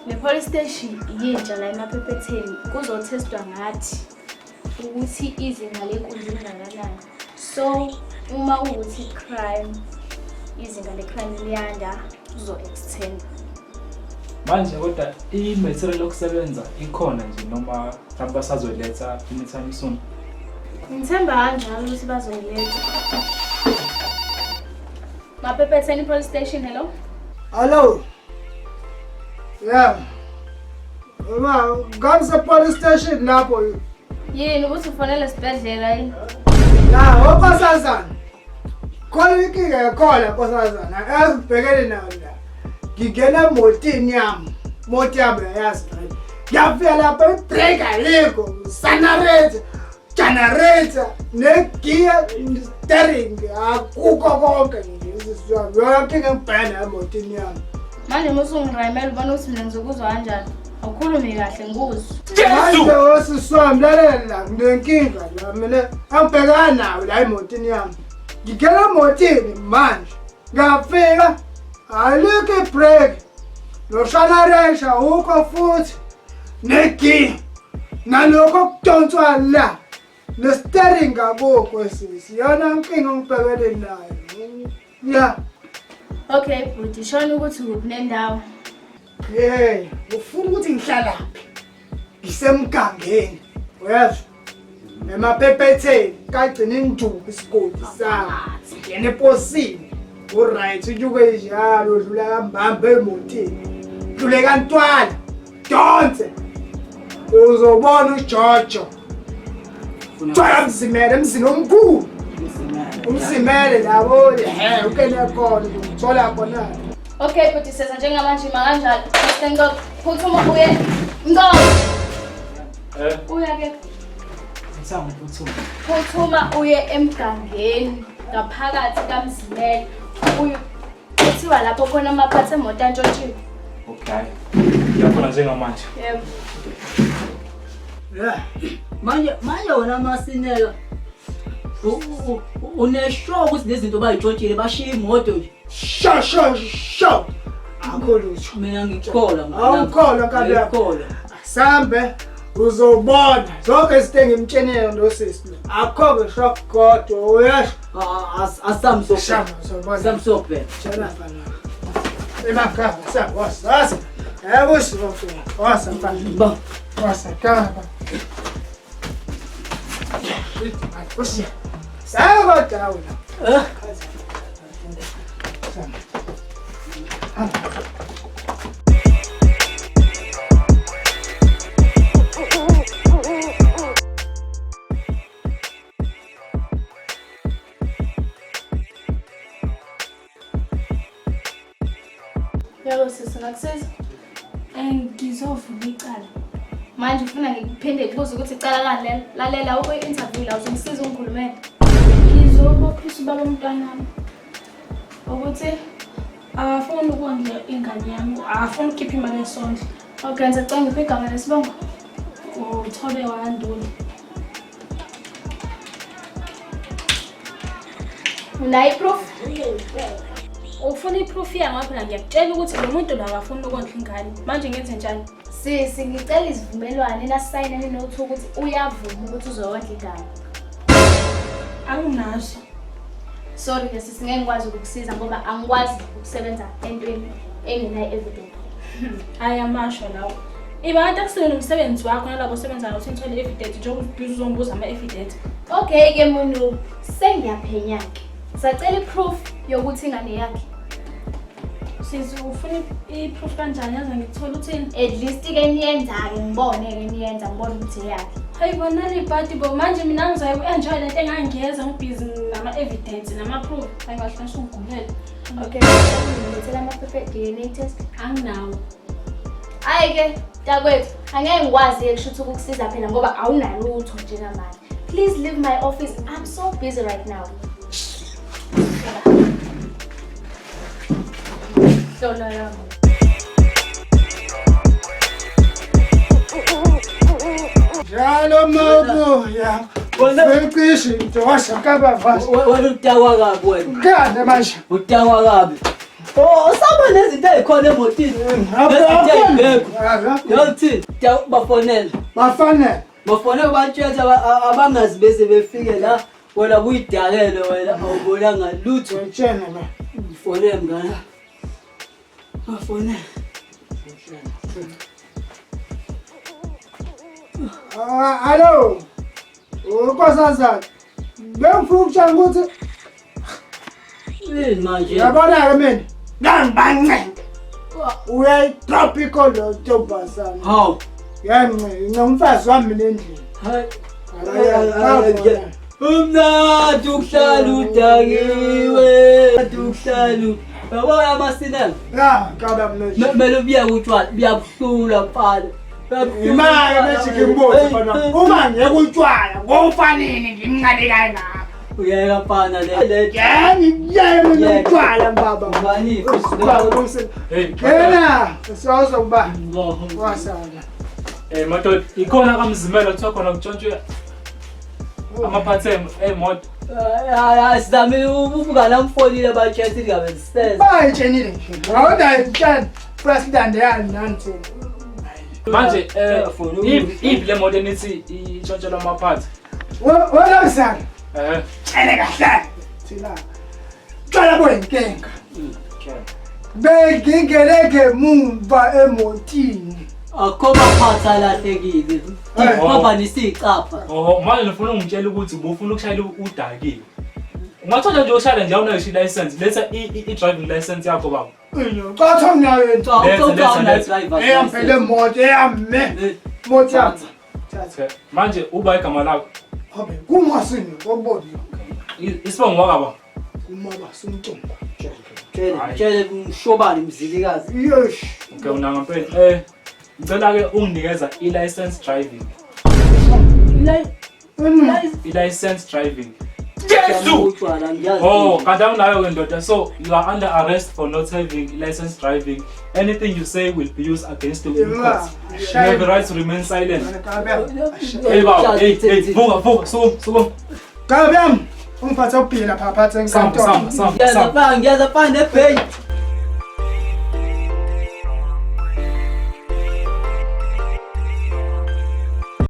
Le police station yintsha la emaphephetheni kuzothestwa ngathi ukuthi izinga lenkunzi lingakanani. So uma ukuthi crime izinga le-crime liyanda kuzo-extend. Manje kodwa i-material yokusebenza ikhona nje noma mhlawumbe basazoyiletha anytime soon? Ngithemba kanjalo ukuthi bazoyiletha. Maphephetheni police station, hello? Hello. Yeah. Ngapha police station lapho. Yini ukuthi ufonele esibhedlela yini? La, onkosazana. Khona inkinga yakhona nkosazana. Asibhekene nayo la. Ngingena emotini yami. Moti yami yazi phela. Ngiyafika lapha ibreak alikho. Generator, negear, steering, akukho konke nje isizwe. Yonke ngempela emotini yami. Manje musungirayimela ubona ukuthi mina ngizokuzwa kanjani. Awukhulume kahle ngikuzwe. Manje osiswami lalela la nginenkinga la mina angibhekana nayo la emotini yami. Ngigela emotini manje. Ngafika alikho ibreak. Noshanaresha ukho futhi negear. Nalokho kudonswa la. Nesteering akukho sisi. Yana inkinga ngibhekene nayo. Yeah. Okay, but shona ukuthi nguphi nendawo. Hey, ufuna ukuthi ngihlalaphi? Ngisemgangeni. Uyezwa? Emaphephetheni kagcina induku isigodi sami. Ngene eposini. Alright, ujuke njalo udlula kambamba emotini. Udlule kantwala. Donse. Uzobona uJojo. Tswala mzimele, emzini omkhulu. Umzimele labo, ukene khona, ngithola khona. Okay, but senza njengamanje kanjalo. Senga phuthuma uye. Ngqo. Uya ke. Ngisambe phuthuma. Phuthuma uye emgangeni ngaphakathi kaMzimele. Kuthiwa lapho khona amaphathi emoto antshontshiwe. Okay. Ngiyabona njengamanje. Yebo. Yeah. Manje wona masinela. Uneshow ukuthi lezinto bayitshontshile bashiya imoto nje. Sho. Akholutho. Mina ngikholwa. Awukholwa nkabi yakho. Sambe uzobona. Zonke izinto engimtshenile nosisi. Akho shock kodwa uyasho. Asamsophe. Samsophe. Tshela mfana. Emakhaya sawasa. Yebo sifuna. Wasa mfana. Ba. Wasa kaba. Usiya. Sawa dawo. Yebo sisi ngakusiza. Ngizovula icala. Manje ufuna ngikuphinde kubuza ukuthi icala kalela. Lalela ukwi-interview la uzongisiza ungikhulumele. Ngizobophisa ubaba umntwanami. Ukuthi afuna ukondla ingane yami, afuna ukukhipha imali yesondlo. Okay, ngicela ngiphe igama lesibongo. Uthobe wanduli. Unayi proof? Ufuna iproof yangapha la ngiyakutshela ukuthi lo muntu la akafuna ukondla ingane. Manje ngenze njani? Sisi ngicela isivumelwano nasayinene nothi ukuthi uyavuma ukuthi uzokondla ingane. Anginaso. Sorry ke sisi ngeke ngikwazi ukukusiza ngoba angikwazi ukusebenza entweni engenayo evidence. Ayamasho lawo. Iba kanti akusele nomsebenzi wakho nalabo osebenza ngawo sithole evidence njengoba uzombuza ama-evidence. Okay ke muntu sengiyaphenya ke. Sacela iproof yokuthi ingane yakhe. Sisi ufuna iproof kanjani yaza ngithola uthini? At least ke niyenza ke ngibone ke niyenza ngibone ukuthi yakhe. Hayi bona libhadi bo manje mina ngizayo enjoy lento engangiyeza ngibhizi nama-evidence nama-proof. Hayi kahle ngishungulele. Okay, ngithela ama-paper DNA test anginawo. Hayi ke takwethu angeke ngikwazi ekushuthi ukukusiza phela ngoba awunalutho njena manje. Please leave my office. I'm so busy right now. Dola yami. Jalo mabuya. Weqishi nto washakaba vasi. Wena utakwa kabi wena. Ngane manje. Utakwa kabi. Oh, saba nezinto ezikhona emotini. Yathi bafonela. Bafonela batshela abangazi bese befike la wena kuyidalele wena awubonanga lutho. Utshena la. Fonela mngana. Bafonela. Hello. Nkosazana. Bengifuna ukutshela ukuthi Manje. yabona ke mina ngangibance. Uyayitropical lo ntombazana. Hawu. Ngumfazi wami endlini. Hayi. Umnandi ukuhlala udakiwe. Ukuhlala. Yabona amasinela. Ya, kaba manje. Kumele ubiya utshwala, biyabuhlula mfana. Imali bese ngimbuze mfana. Uma ngeke utshwala, ngofanele ngimncane kangaka. Uyeka mfana le. Yani yena utshwala baba. Ngani Hey, Yena, siyazo kuba. Wasala. Madoda, ikhona kamzimela kuthiwa khona kutshontshwe amaphatheni emoto. Sidamile ubungane amfonile batshethi ngabe sisese. Bayitshenile nje. Awuda itshani. President yani nanti. Manje ipi le moto enithi itshontshelwa amaphathi? Wena msana. Tshele kahle. Thina. Qala boyinkenga. Bengingeleke mumva emotini. Akho maphathi alahlekile. Baba nisicapha. Manje ngifuna ungitshela ukuthi ubufuna ukushayela udakile. Ungathola nje ushayela nje awunayo license, letha i-driving license yakho baba. Qatha nginayo into. Awuqoqa Eyampele moto eyame. Moto yami. Manje uba igama lakho. Habe kumasini ngobona. Isibongo wakaba. Umama sumcomba. Tshele umshobani mzilikazi. Yesh. Okay una ngempela. Ngicela ke unginikeza i-license driving. I-license driving. Jesu. Oh, kanti awunayo ke ndoda. So you are under arrest for not having license driving. Anything you say will be used against you in court. You have the right to remain silent. Hey baba, hey, vuka, sukum. Kabem. Ungiphatha uphila phapha Sam. Ngiyaza fana nebhenki.